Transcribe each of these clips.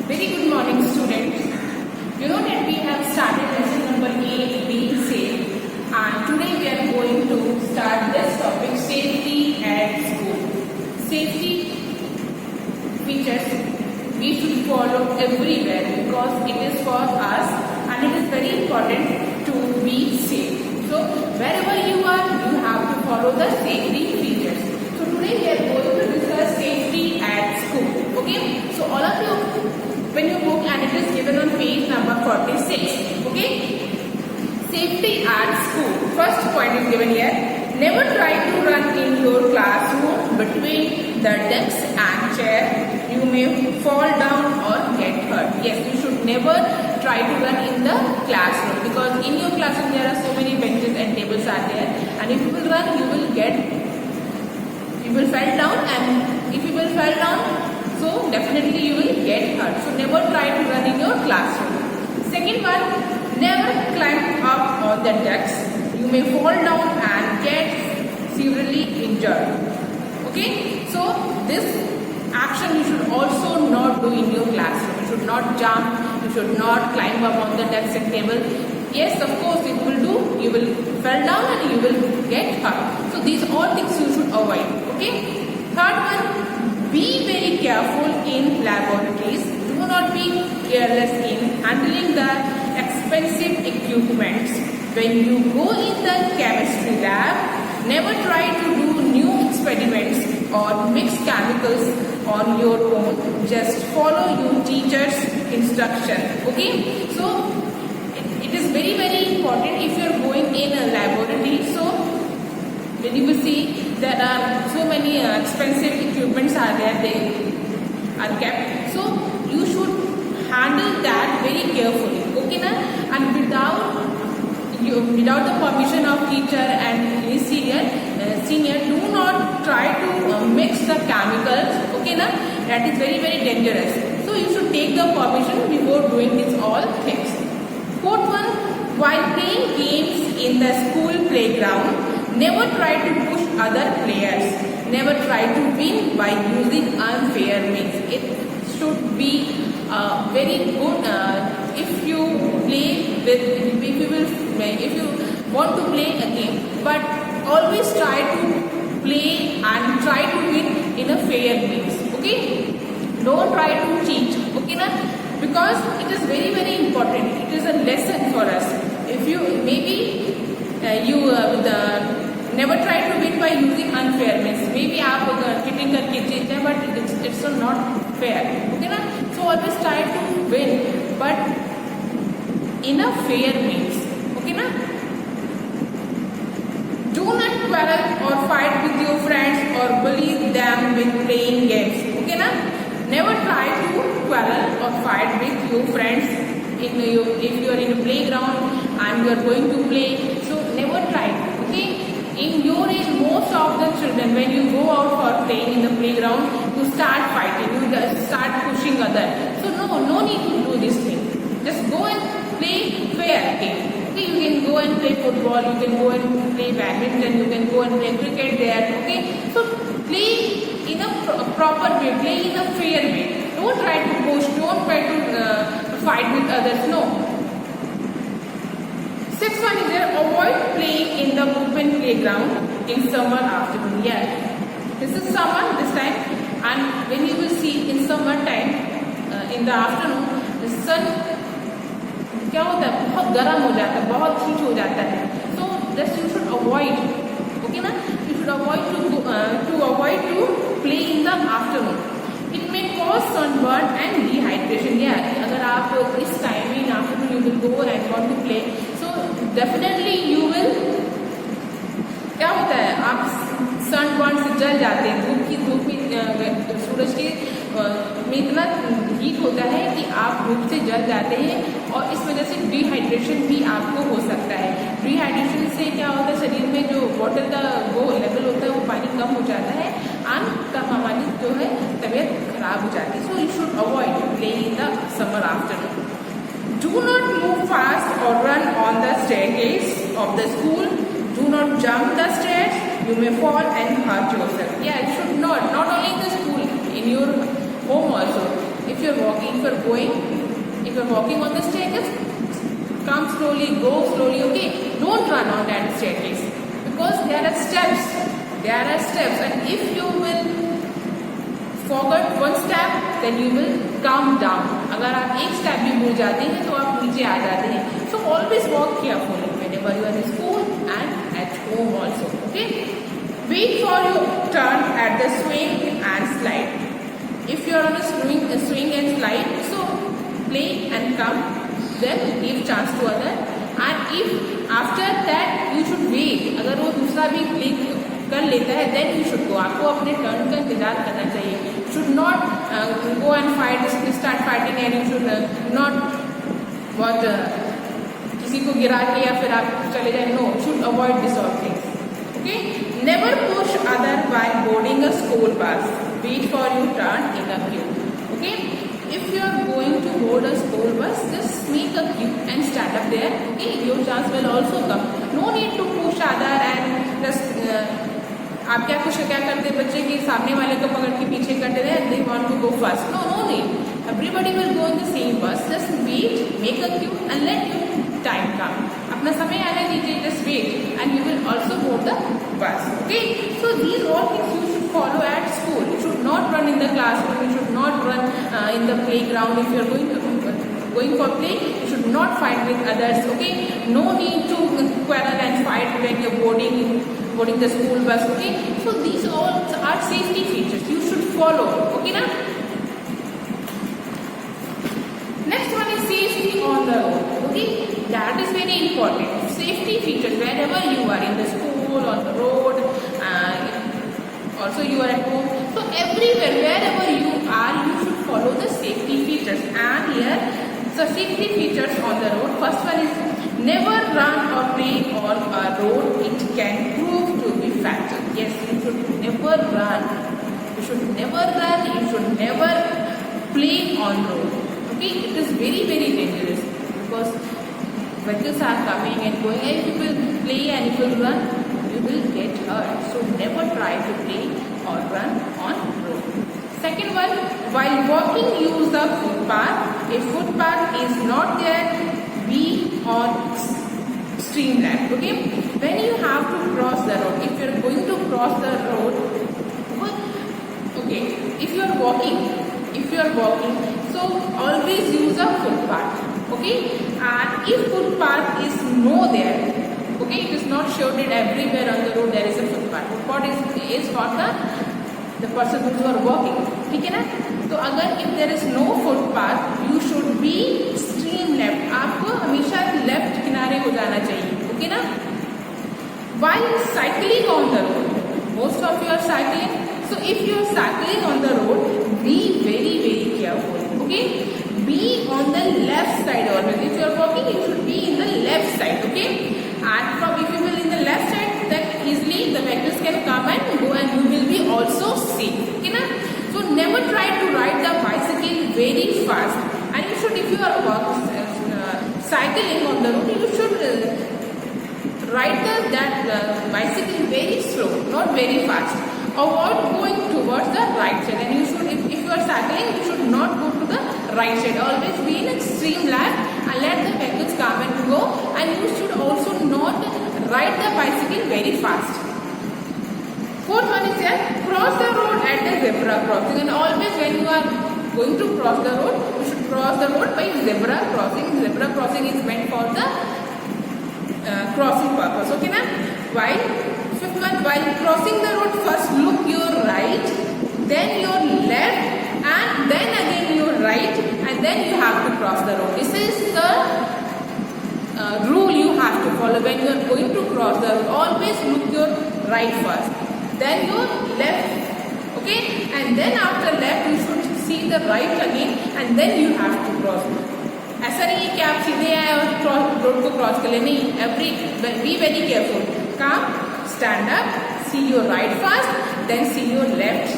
Very good morning, students. You know that we have started lesson number 8 being safe, and today we are going to start this topic, safety at school. Safety features we should follow everywhere because it is for us and it is very important to be safe. So wherever you are, you have to follow the safety features. So today we are going to discuss safety at school. Okay, so all of you, when you book, and it is given on page number 46. Okay, safety at school. First point is given here. Never try to run in your classroom between the desk and chair. You may fall down or get hurt. Yes, you should never try to run in the classroom because in your classroom there are so many benches and tables are there, and if you will run, you will fall down, and if you will fall down, so definitely you will get hurt. So never try to run in your classroom. Second one, never climb up on the desk. You may fall down and get severely injured. Okay, so this action you should also not do in your classroom. You should not jump, you should not climb up on the desk and table. Yes, of course, if you will do, you will fall down and you will get hurt. So these all things you should avoid. Okay. Third one, be very careful in laboratories. Do not be careless in handling the expensive equipments. When you go in the chemistry lab, never try to do new experiments or mix chemicals on your own. Just follow your teacher's instruction. Okay, so it is very important if you are going in a laboratory. So when you will see there are so many expensive equipments are there, they are kept. So you should handle that very carefully. Okay, na? And without the permission of teacher and any senior, do not try to mix the chemicals. Okay, na? That is very dangerous. So you should take the permission before doing these all things. Fourth one, while playing games in the school playground, never try to push other players. Never try to win by using unfair means. It should be very good if you want to play a game, but always try to play and try to win in a fair means. Okay, don't try to cheat. Okay, na? Because it is very important. It is a lesson for us. If you never try to win by using unfair means. Maybe आप cheating करके जीत जाए, but it's not fair. Okay ना? So always try to win, but in a fair means. Okay ना? Do not quarrel or fight with your friends or bully them with playing games. Okay na? Never try to quarrel or fight with your friends if you are in a playground and you are going to play. So never try. Okay? In your age, most of the children, when you go out for playing in the playground, you start fighting, you start pushing others. So no need to do this thing. Just go and play fair game. Okay, you can go and play football, you can go and play badminton, you can go and play cricket there. Okay, so play in a proper way, play in a fair way. Don't try to push, don't try to fight with others. No. Sixth one is there, avoid playing in the open playground in summer afternoon. Yeah, this is summer this time, and when you will see in summer time in the afternoon, the sun क्या होता है, बहुत गर्म हो जाता है, बहुत heat हो जाता है. So just you should avoid. Okay ना? You should avoid to play in the afternoon. It may cause sunburn and dehydration. Yeah, अगर आप इस time in afternoon you will go and want to play, so definitely you will, क्या होता है, आप sunburn से जल जाते हैं. धूप में सूरज के में इतना हीट होता है कि आप धूप से जल जाते हैं, और इस वजह से डिहाइड्रेशन भी आपको हो सकता है. डिहाइड्रेशन से क्या होता है, शरीर में जो वाटर का वो लेवल होता है वो पानी कम हो जाता है, और तब हमारी जो है तबीयत खराब हो जाती है. So you should avoid playing in the summer afternoon. Do not move fast or run on the staircase of the school. Do not jump the stairs. You may fall and hurt yourself. Yeah, you should not only in the school, in your home also. If you are walking, if you are going, if you're walking on the staircase, come slowly, go slowly, okay? Don't run on that staircase because there are steps. And if you will forget one step, then you will come down. अगर आप एक step भी भूल जाते हैं तो आप नीचे आ जाते हैं. So always walk carefully whenever you are in school and at home also, okay? Wait for your turn at the swing and slide. If you are on a swing and slide, so play and come, then give chance to other. And if after that you should wait, अगर वो दूसरा भी play कर लेता है, then you should go. आपको अपने turn का इंतजार करना चाहिए. Should not go and start fighting, and you should not किसी को गिरा के या फिर आप चले जाए. No, should avoid this all things. Okay? Never push other while boarding a school bus. Wait for your turn in a queue. Okay? If you are going to board a school bus, just make a queue and stand up there. Okay? Your chance will also come. No need to push other and just आप क्या करते हैं बच्चे की सामने वाले को पकड़ के पीछे करते हैं. They want to go first. No need. Everybody will go in the same bus. Just wait, make a queue and let your time come. अपना समय आने दीजिए. Just wait and you will also board the bus. Okay? So these all things you should follow at school. You should not run in the classroom. You should not run in the playground. If you are going for play, you should not fight with others. Okay? No need to quarrel and fight when you're boarding the school bus. Okay? So these all are safety features you should follow. Okay na? Next one is safety on the road. Okay? That is very important. Safety features wherever you are, in the school, on the road, also you are at home. So everywhere, wherever you are, you should follow the safety features. And here, the safety features on the road. First one is never run or play on a road. It can prove to be fatal. Yes, you should never run. You should never run. You should never play on road. Okay, it is very dangerous because vehicles are coming and going. And if you will play and if you will run, you will get hurt. So never try to play or run on road. Second one, while walking, use the footpath. If footpath is not there, be on stream left. Okay, when you have to cross the road, if you are going to cross the road, okay, if you are walking, so always use a footpath. Okay, and if footpath is no there, okay, it is not showed that everywhere on the road there is a footpath. Footpath is for the person who are walking. ठीक है ना? तो अगर if there is no footpath, you should be stream left. आपको हमेशा left किनारे हो जाना चाहिए. ओके ना? While cycling on the road, most of you are cycling. So if you are cycling on the road, be very careful. Okay? Be on the left side always. If you are walking, you should be in the left side. Okay? And if you will in the left side, then easily the vehicles can come and go, and you will be also safe. Okay na? So never try to ride the bicycle very fast. And you should, if you are cycling on the road, you should ride that bicycle very slow, not very fast. Avoid going towards the right side. And you should, if you are cycling, you should not go to the right side. Always be in extreme left and let the vehicles come and go. And you should also not ride the bicycle very fast. Fourth one is here, cross the road at the zebra crossing. And always when you are going to cross the road, you should cross the road by zebra crossing. Zebra crossing is meant for the crossing purpose. Okay na? Fifth one, while crossing the road, first look your right, then your left, and then again your right, and then you have to cross the road. This is the rule you have to follow when you are going to cross the road. Always look your right first, then your left. Okay, and then after left you should see the right again, and then you have to cross. ऐसा नहीं है कि आप सीधे आए और road को cross कर ले. नहीं, be very careful. Come, stand up, see your right first, then see your left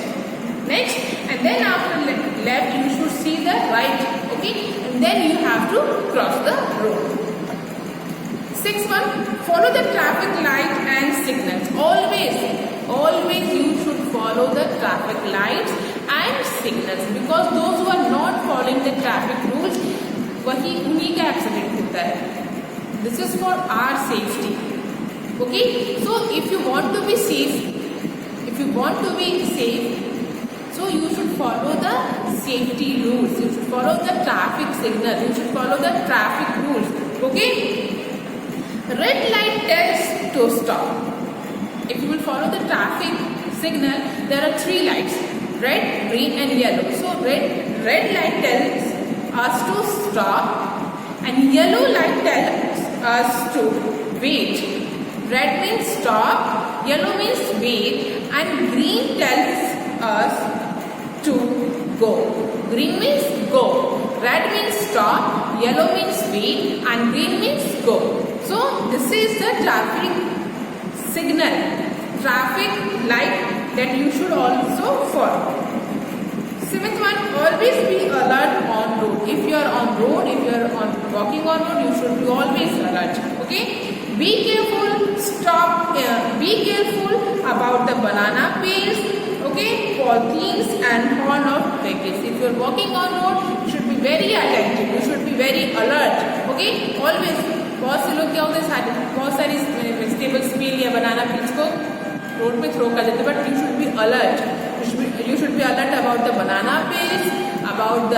next, and then after left you should see the right. Okay, and then you have to cross the road. Sixth one, follow the traffic light and signals. Always always you should follow the traffic lights and signals, because those who are not following the traffic rules, वही उन्हीं का accident होता है. This is for our safety. Okay, so if you want to be safe, so you should follow the safety rules. You should follow the traffic signal. You should follow the traffic rules. Okay. Red light tells to stop. If you will follow the traffic signal, there are 3 lights: red, green, and yellow. So red light tells us to stop, and yellow light tells us to wait. Red means stop, yellow means wait, and green tells us to go. Green means go. Red means stop, yellow means wait, and green means go. So this is the traffic signal, traffic light that you should also follow. 7th one, always be alert on road. If you are on road, if you are walking on road, you should be always alert. Okay. Be careful. Stop. Be careful about the banana peels. Okay, polythenes and horn of vehicles. If you are walking on road, you should be very attentive. You should be very alert. Okay, always. बहुत से लोग क्या होते हैं, बहुत सारी vegetables पील या बनाना peels को रोड पे थ्रो कर देते हैं, but you should be alert. You should be alert about the banana peels, about the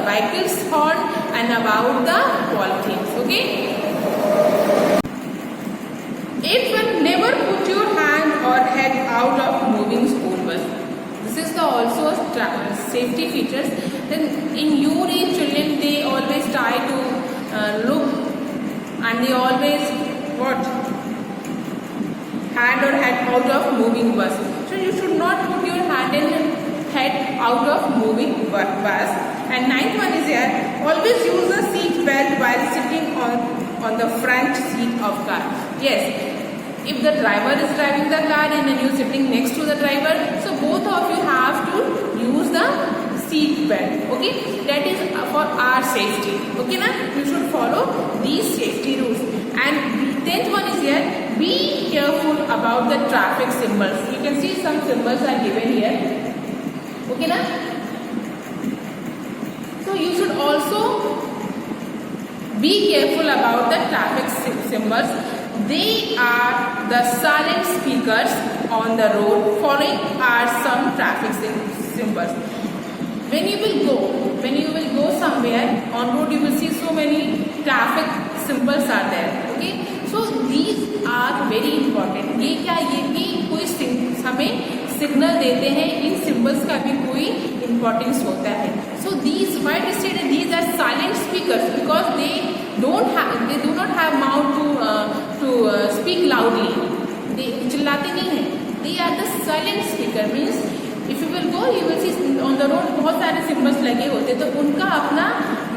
vehicles horn and about the polythenes. Okay. 8th one, never put your hand or head out of moving school bus. This is the also safety features. Then in your age children, they always try to look, and they always hand or head out of moving bus. So you should not put your hand and head out of moving bus. And 9th one is here, always use a seat belt while sitting on the front seat of car. Yes, if the driver is driving the car and then you're sitting next to the driver, so both of you have to use the seat belt. Okay, that is for our safety. Okay na, you should follow these safety rules. And 10th one is here, be careful about the traffic symbols. You can see some symbols are given here. Okay na, so you should also be careful about the traffic symbols. They are the silent speakers on the road. Following are some traffic symbols. When you will go somewhere on road, you will see so many traffic symbols are there. Okay, so these are very important. ये क्या, ये भी कोई हमें signal देते हैं. इन symbols का भी कोई इम्पोर्टेंस होता है. So these, why they say that these are silent speakers, because they do not have mouth to speak loudly. they चिल्लाते नहीं हैं. They are the silent speaker. Means if you will go, you will see on the road बहुत सारे symbols लगे होते हैं, तो उनका अपना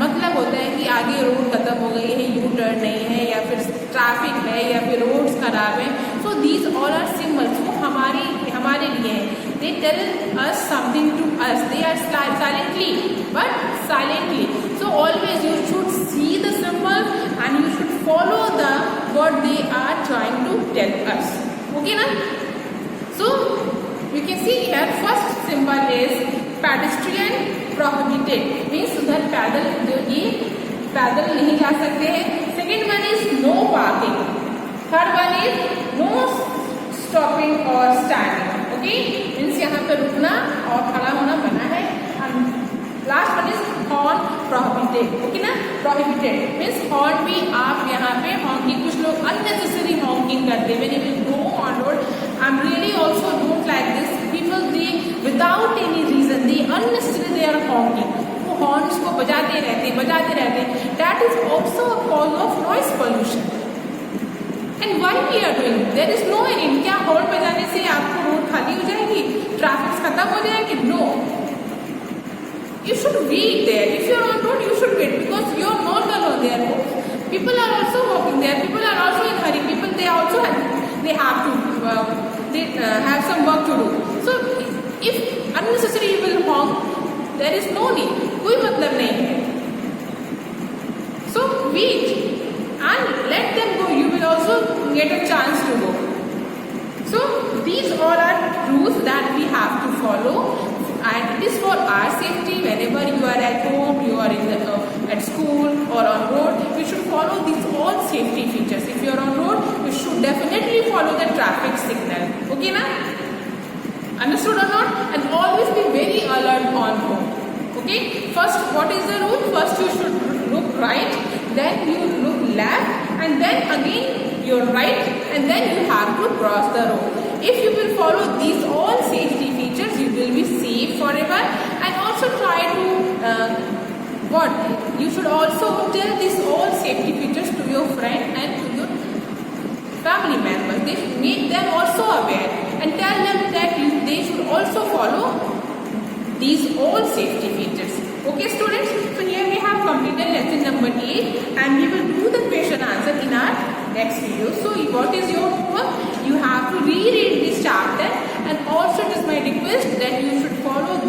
मतलब होता है कि आगे रोड खत्म हो गई है, यू टर्न नहीं है, या फिर ट्रैफिक है, या फिर रोड्स खराब है. So these all are symbols, वो हमारे लिए हैं. They tell us something to us. They are silently but silently. So always you should see the symbol and you should follow the what they are trying to tell us. Okay ना. So you can see here, first symbol is pedestrian prohibited, means उधर पैदल, जो ये पैदल नहीं जा सकते हैं. Second one is no parking. Third one is no stopping or standing. Okay, means यहाँ पे रुकना और खड़ा होना मना है. And last one is horn prohibited. Okay ना, prohibited means horn भी आप यहाँ पे honking, कुछ लोग unnecessary honking करते हैं. When you will go on road, I'm really also don't like this. People, they without any reason, they unnecessarily they are honking. वो horns को बजाते रहते. That is also a cause of noise pollution. And why we are doing? There is no any. क्या horn बजाने से आपको road खाली हो जाएगी, ट्रैफिक खत्म हो जाएगी? No. You should wait there. If you are on road, you should wait, because you are not alone there. People are also walking there. People are also in hurry. People, they also have some work to do. So if unnecessary you will honk, there is no need. कोई मतलब नहीं है. So wait and let them go. You will also get a chance to go. So these all are rules that we have to follow, and it is for our safety. Whenever you are at home, you are in the, at school or on road, you should follow these all safety features. If you are on road, you should definitely follow the traffic signal. Okay, na? Understood or not? And always be very alert on road. Okay. First, what is the rule? First, you should look right, then you look left, and then again your right, and then you have to cross the road. If you will follow these all safety features, you will be safe forever. And also try to you should also tell these all safety features to your friend and to your family members. They should make them also aware and tell them that they should also follow these all safety features. Okay, students, so here we have completed lesson number 8, and we will do the question answer in our next video. So what is your homework? You have to reread this chapter, and also it is my request that you should follow